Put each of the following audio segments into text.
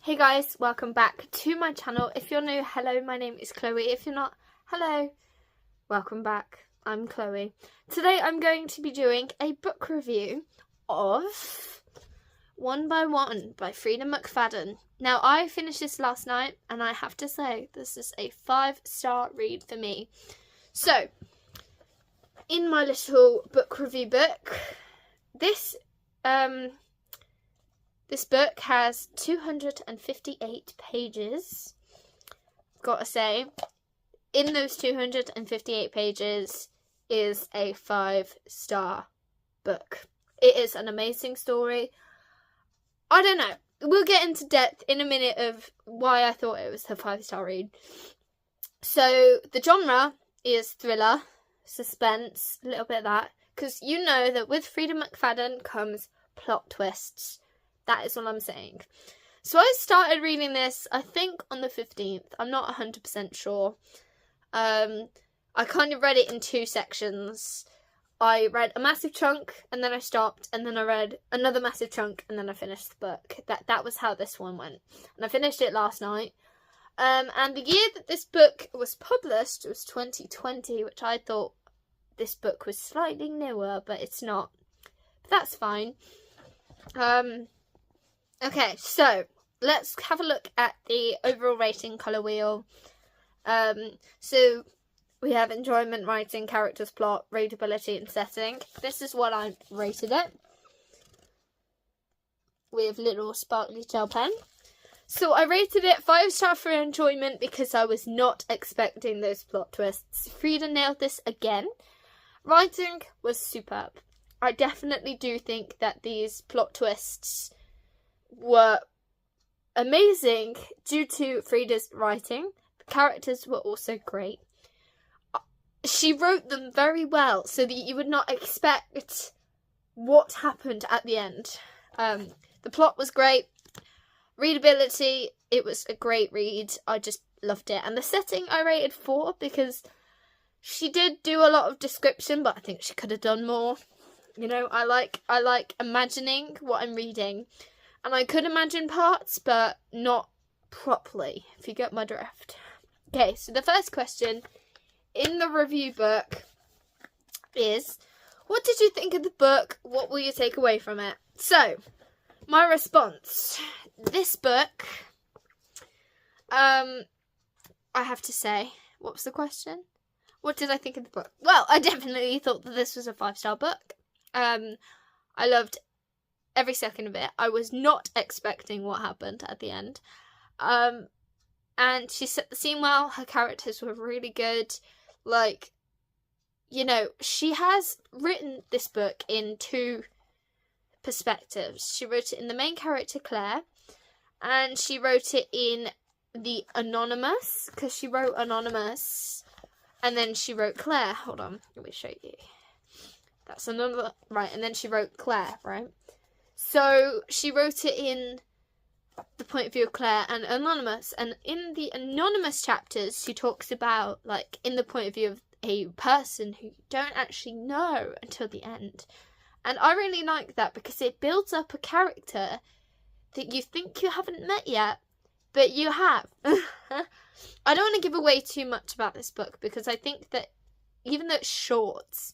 Hey guys, welcome back to my channel. If you're new, hello, my name is Chloe. If you're not, hello, welcome back. I'm Chloe. Today I'm going to be doing a book review of One by One by Freida McFadden. Now, I finished this last night and I have to say this is a 5-star read for me. So, in my little book review book, this book has 258 pages. Gotta say, in those 258 pages is a 5-star book. It is an amazing story. I don't know. We'll get into depth in a minute of why I thought it was a 5-star read. So, the genre is thriller, suspense, a little bit of that. Because you know that with Freida McFadden comes plot twists. That is what I'm saying. So I started reading this, I think, on the 15th. I'm not 100% sure. I kind of read it in 2 sections. I read a massive chunk, and then I stopped, and then I read another massive chunk, and then I finished the book. That was how this one went. And I finished it last night. And the year that this book was published was 2020, which I thought this book was slightly newer, but it's not. But that's fine. Okay, so let's have a look at the overall rating colour wheel. So we have enjoyment, writing, characters, plot, readability and setting. This is what I rated it with little sparkly gel pen. So I rated it 5-star for enjoyment because I was not expecting those plot twists. Freida nailed this again. Writing was superb. I definitely do think that these plot twists were amazing due to Freida's writing. The characters were also great. She wrote them very well so that you would not expect what happened at the end. The plot was great. Readability, it was a great read. I just loved it. And the setting I rated 4 because she did do a lot of description, but I think she could have done more. You know, I like imagining what I'm reading. And I could imagine parts, but not properly, if you get my drift. Okay, so the first question in the review book is, what did you think of the book? What will you take away from it? So, my response. This book, I have to say, what was the question? What did I think of the book? Well, I definitely thought that this was a 5-star book. I loved every second of it. I was not expecting what happened at the end. And she set the scene well. Her characters were really good. Like, you know, she has written this book in 2 perspectives. She wrote it in the main character, Claire, and she wrote it in the Anonymous, because she wrote Anonymous, and then she wrote Claire. Hold on, let me show you. That's another, right, and then she wrote Claire, right? So, she wrote it in the point of view of Claire and Anonymous. And in the Anonymous chapters, she talks about, like, in the point of view of a person who you don't actually know until the end. And I really like that because it builds up a character that you think you haven't met yet, but you have. I don't want to give away too much about this book because I think that even though it's short,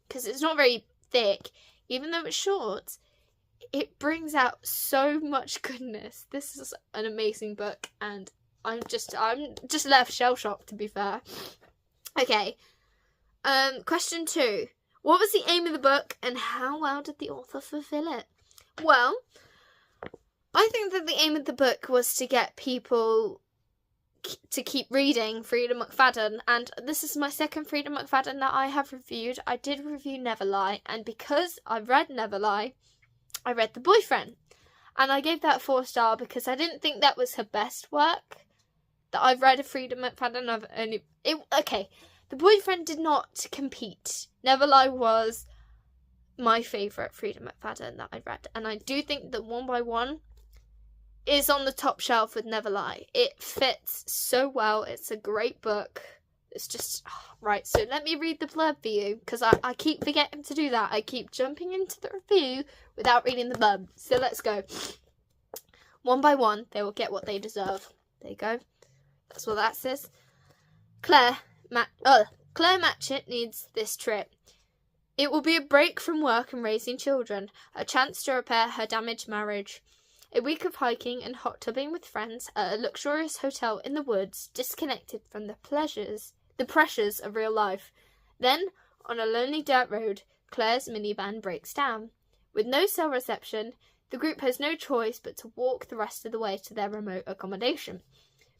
because it's not very thick, even though it's short, it brings out so much goodness. This is an amazing book, and I'm just left shell-shocked, to be fair. Okay, question 2. What was the aim of the book, and how well did the author fulfill it? Well, I think that the aim of the book was to get people to keep reading Freida McFadden, and this is my second Freida McFadden that I have reviewed. I did review Never Lie, and because I read Never Lie, I read The Boyfriend, and I gave that 4-star because I didn't think that was her best work that I've read of Freida McFadden. Okay, The Boyfriend did not compete. Never Lie was my favourite Freida McFadden that I read, and I do think that One by One is on the top shelf with Never Lie. It fits so well. It's a great book. It's just, right, so let me read the blurb for you, because I keep forgetting to do that. I keep jumping into the review without reading the blurb. So let's go. One by one, they will get what they deserve. There you go. That's what that says. Claire Matchett needs this trip. It will be a break from work and raising children, a chance to repair her damaged marriage. A week of hiking and hot tubbing with friends at a luxurious hotel in the woods, disconnected from the pressures of real life. Then, on a lonely dirt road, Claire's minivan breaks down. With no cell reception, the group has no choice but to walk the rest of the way to their remote accommodation.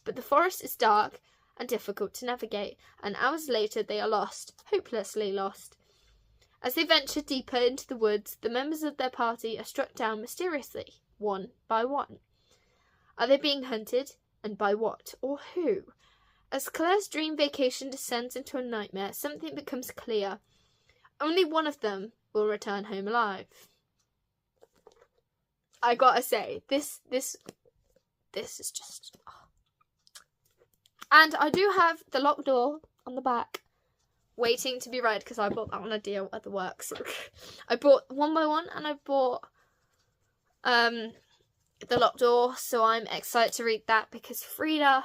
But the forest is dark and difficult to navigate, and hours later they are lost, hopelessly lost. As they venture deeper into the woods, the members of their party are struck down mysteriously, one by one. Are they being hunted, and by what, or who? As Claire's dream vacation descends into a nightmare, something becomes clear. Only one of them will return home alive. I gotta say, this is just... Oh. And I do have the locked door on the back, waiting to be read, because I bought that on a deal at the works. I bought one by one, and I bought the locked door, so I'm excited to read that, because Freida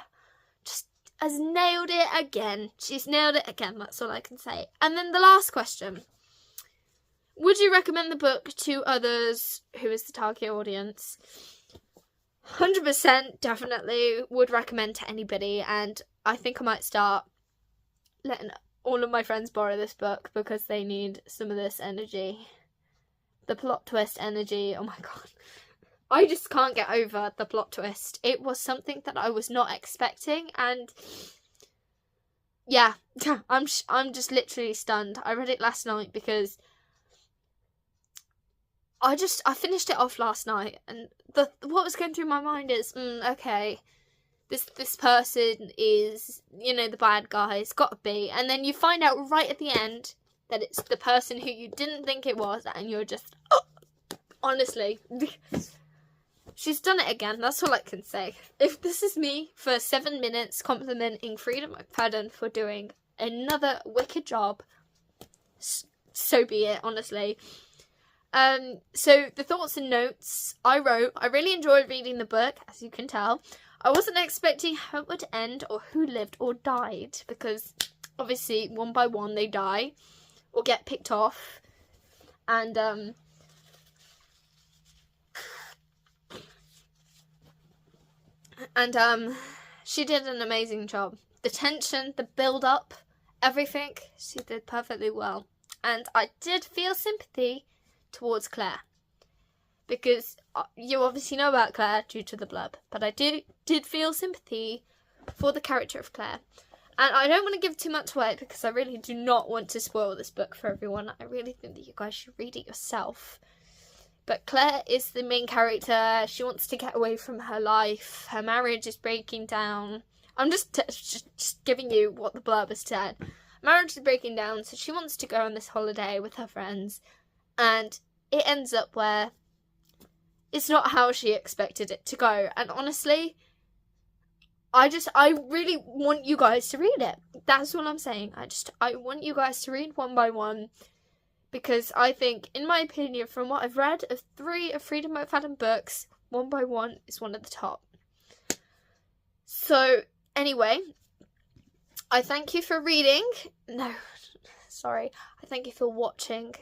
just has nailed it again. She's nailed it again, that's all I can say. And then the last question. Would you recommend the book to others? Who is the target audience? 100% definitely would recommend to anybody, and I think I might start letting all of my friends borrow this book because they need some of this energy. The plot twist energy, oh my god. I just can't get over the plot twist. It was something that I was not expecting, and yeah, I'm just literally stunned. I read it last night because I finished it off last night, and what was going through my mind is, okay, this person is, the bad guy, it's got to be, and then you find out right at the end that it's the person who you didn't think it was, and you're just, honestly, she's done it again, that's all I can say. If this is me for 7 minutes complimenting Freida McFadden for doing another wicked job, so be it, honestly. So the thoughts and notes I wrote, I really enjoyed reading the book, as you can tell. I wasn't expecting how it would end or who lived or died, because obviously one by one they die or get picked off, and she did an amazing job. The tension, the build up, everything, she did perfectly well. And I did feel sympathy towards Claire, because you obviously know about Claire due to the blurb, but I did feel sympathy for the character of Claire. And I don't want to give too much away, because I really do not want to spoil this book for everyone. I really think that you guys should read it yourself. But Claire is the main character. She wants to get away from her life. Her marriage is breaking down. I'm just giving you what the blurb has said. Marriage is breaking down, so she wants to go on this holiday with her friends. And it ends up where it's not how she expected it to go. And honestly, I really want you guys to read it. That's all I'm saying. I want you guys to read one by one, because I think, in my opinion, from what I've read of 3 of Freida McFadden books, one by one is one of the top. So, anyway, I thank you for reading. No, sorry. I thank you for watching.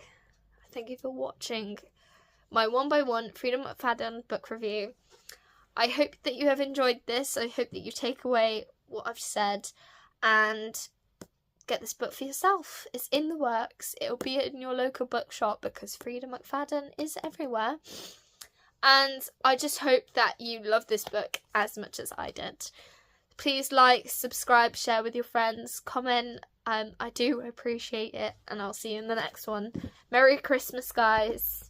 Thank you for watching my one by one Freida McFadden book review. I hope that you have enjoyed this. I hope that you take away what I've said and get this book for yourself. It's in the works. It'll be in your local bookshop, because Freida McFadden is everywhere. And I just hope that you love this book as much as I did. Please like, subscribe, share with your friends, comment. I do appreciate it, and I'll see you in the next one. Merry Christmas, guys.